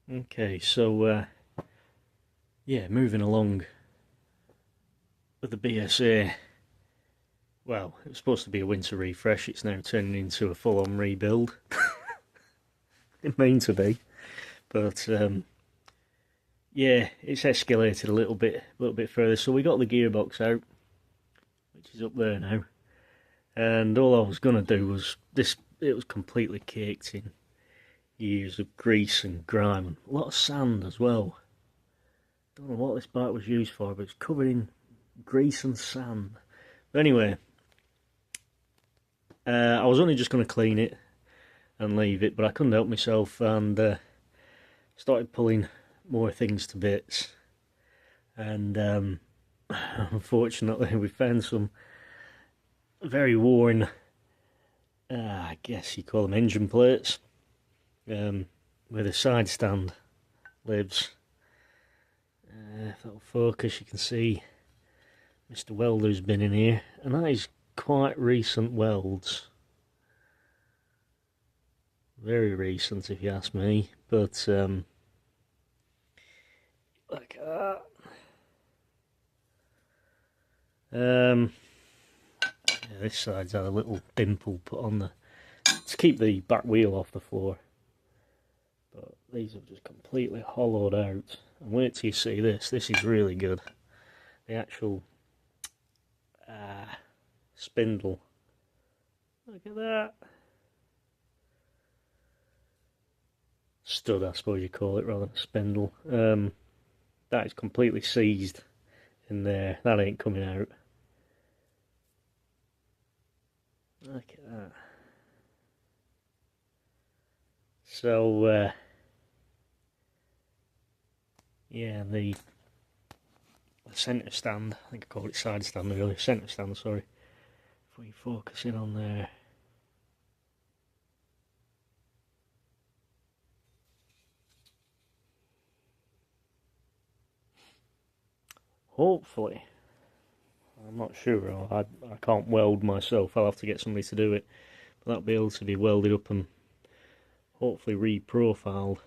Okay, so yeah, moving along with the BSA. Well, it was supposed to be a winter refresh. It's now turning into a full-on rebuild. It meant to be, but yeah, it's escalated a little bit further. So we got the gearbox out, which is up there now, and all I was gonna do was this. It was completely caked in years of grease and grime and a lot of sand as well. Don't know what this bike was used for, but it's covered in grease and sand. But anyway, I was only just going to clean it and leave it, but I couldn't help myself and started pulling more things to bits. And unfortunately, we found some very worn, I guess you call them engine plates, where the side stand lives. If that'll focus, you can see Mr. Welder's been in here, and that is quite recent welds. Very recent, if you ask me, but look at that. Yeah, this side's had a little dimple put on the to keep the back wheel off the floor, but these have just completely hollowed out. And wait till you see this. This is really good. The actual spindle. Look at that. Stud, I suppose you call it, rather than a spindle. That is completely seized in there. That ain't coming out. Look at that. So, yeah, the centre stand, I think I call it side stand really, centre stand, sorry. If we focus in on there. Hopefully, I'm not sure, I can't weld myself, I'll have to get somebody to do it, but that'll be able to be welded up and hopefully re-profiled.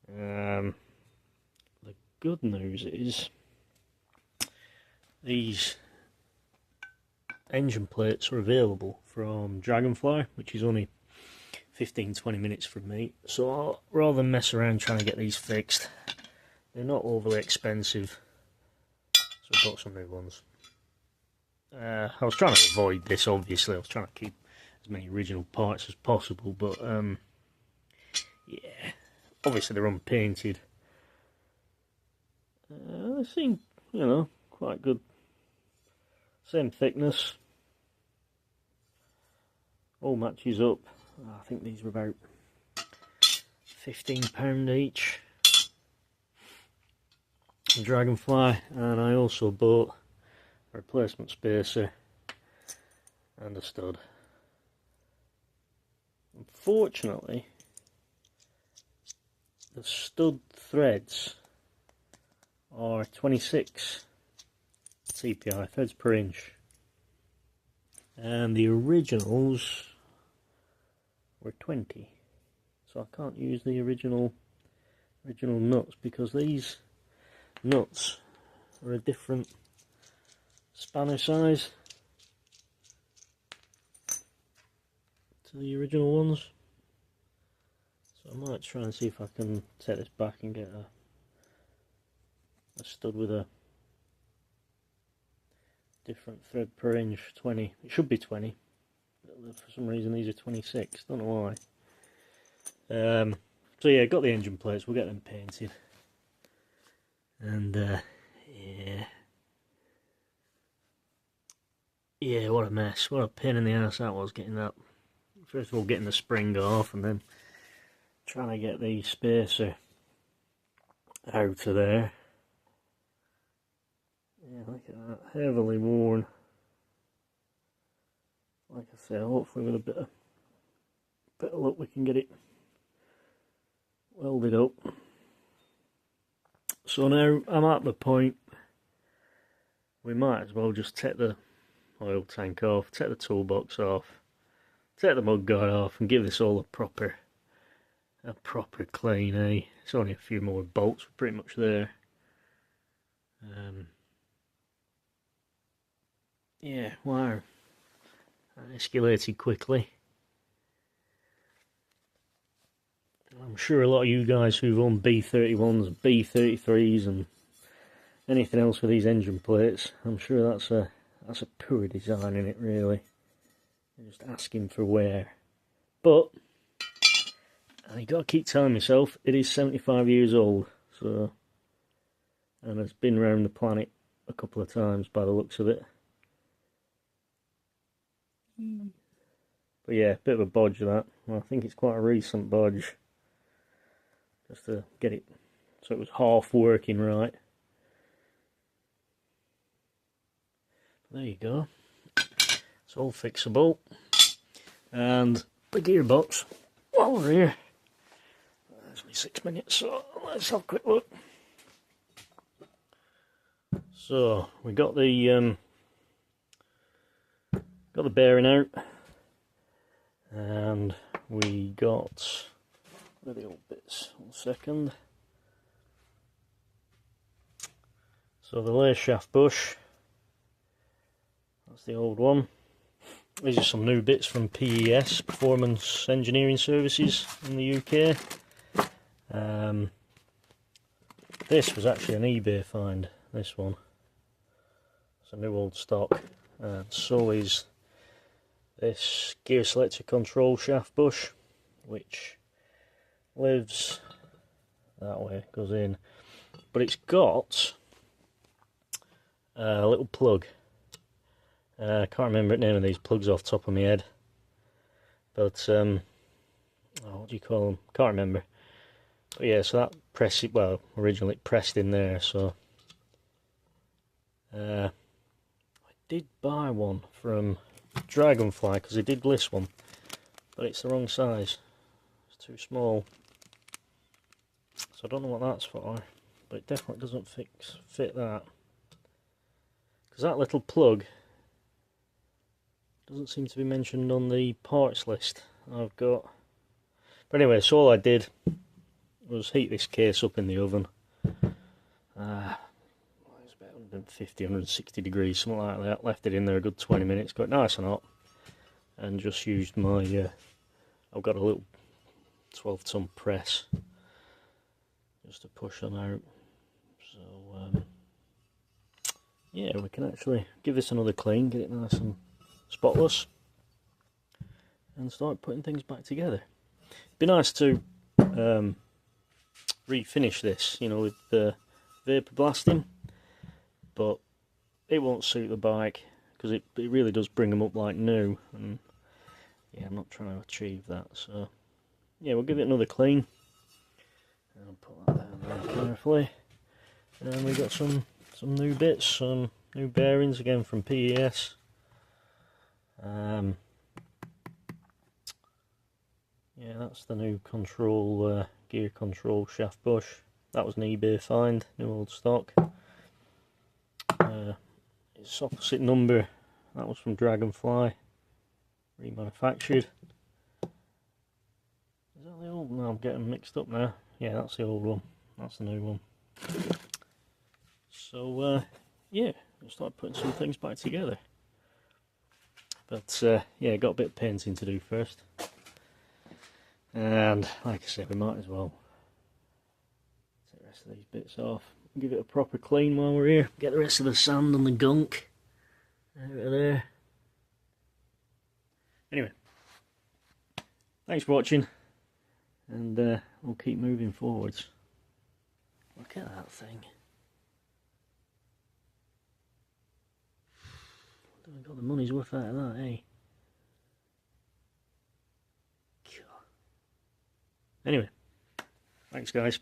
The good news is these engine plates are available from Dragonfly, which is only 15-20 minutes from me, so I'll, rather than mess around trying to get these fixed, they're not overly expensive, so I bought some new ones. I was trying to avoid this, obviously. I was trying to keep as many original parts as possible, but yeah, obviously they're unpainted. They seem, quite good. Same thickness. All matches up. I think these were about £15 each. Dragonfly, and I also bought a replacement spacer and a stud. Unfortunately, the stud threads are 26 CPI, threads per inch, and the originals were 20, so I can't use the original nuts because these nuts are a different spanner size to the original ones, so I might try and see if I can take this back and get a stud with a different thread per inch. 20, it should be 20, but for some reason these are 26, don't know why. So yeah, got the engine plates, we'll get them painted. And yeah, what a mess, what a pain in the ass that was, getting that, first of all getting the spring off and then trying to get the spacer out of there. Yeah, look at that, heavily worn. Like I said, hopefully with a bit of luck we can get it welded up. So now I'm at the point we might as well just take the oil tank off, take the toolbox off, take the mud guard off and give this all a proper a proper clean, eh? It's only a few more bolts, we're pretty much there. Yeah, wow. That escalated quickly. I'm sure a lot of you guys who've owned B31s, B33s and anything else with these engine plates, I'm sure that's a poor design in it, really. They're just asking for wear. But I got to keep telling myself it is 75 years old, so, and it's been around the planet a couple of times by the looks of it. But yeah, bit of a bodge that. Well, I think it's quite a recent bodge, just to get it so it was half working right. There you go. It's all fixable. And the gearbox, while we're here, it's only 6 minutes, so let's have a quick look. So we got the bearing out, and we got, where are the old bits? 1 second. So the layer shaft bush, that's the old one. These are some new bits from PES, Performance Engineering Services in the UK. This was actually an eBay find, this one. It's a new old stock. And so is this gear selector control shaft bush, which lives that way, goes in. But it's got a little plug. I can't remember the name of these plugs off the top of my head, but what do you call them? Can't remember. But yeah, so that press it, well, originally it pressed in there, so I did buy one from Dragonfly because they did list one, but it's the wrong size. It's too small, so I don't know what that's for, but it definitely doesn't fit that, because that little plug doesn't seem to be mentioned on the parts list I've got. But anyway, so all I did was heat this case up in the oven. It's about 150, 160 degrees, something like that. Left it in there a good 20 minutes, got nice and hot, and just used my, I've got a little 12-ton press just to push them out. So yeah, we can actually give this another clean, get it nice and spotless, and start putting things back together. It'd be nice to refinish this, you know, with the vapor blasting, but it won't suit the bike because it really does bring them up like new, and yeah, I'm not trying to achieve that. So yeah, we'll give it another clean, and I'll put that down there carefully. And we got some new bits, some new bearings again from PES. Yeah, that's the new control, gear control shaft bush. That was an eBay find, new old stock. It's opposite number, that was from Dragonfly, remanufactured. Is that the old one? No, I'm getting mixed up now. Yeah, that's the old one, that's the new one. So, yeah, we'll start putting some things back together. But yeah, got a bit of painting to do first, and like I said, we might as well take the rest of these bits off, give it a proper clean while we're here, get the rest of the sand and the gunk out of there. Anyway, thanks for watching, and we'll keep moving forwards. Look at that thing. I got the money's worth out of that, eh? God. Anyway, thanks guys.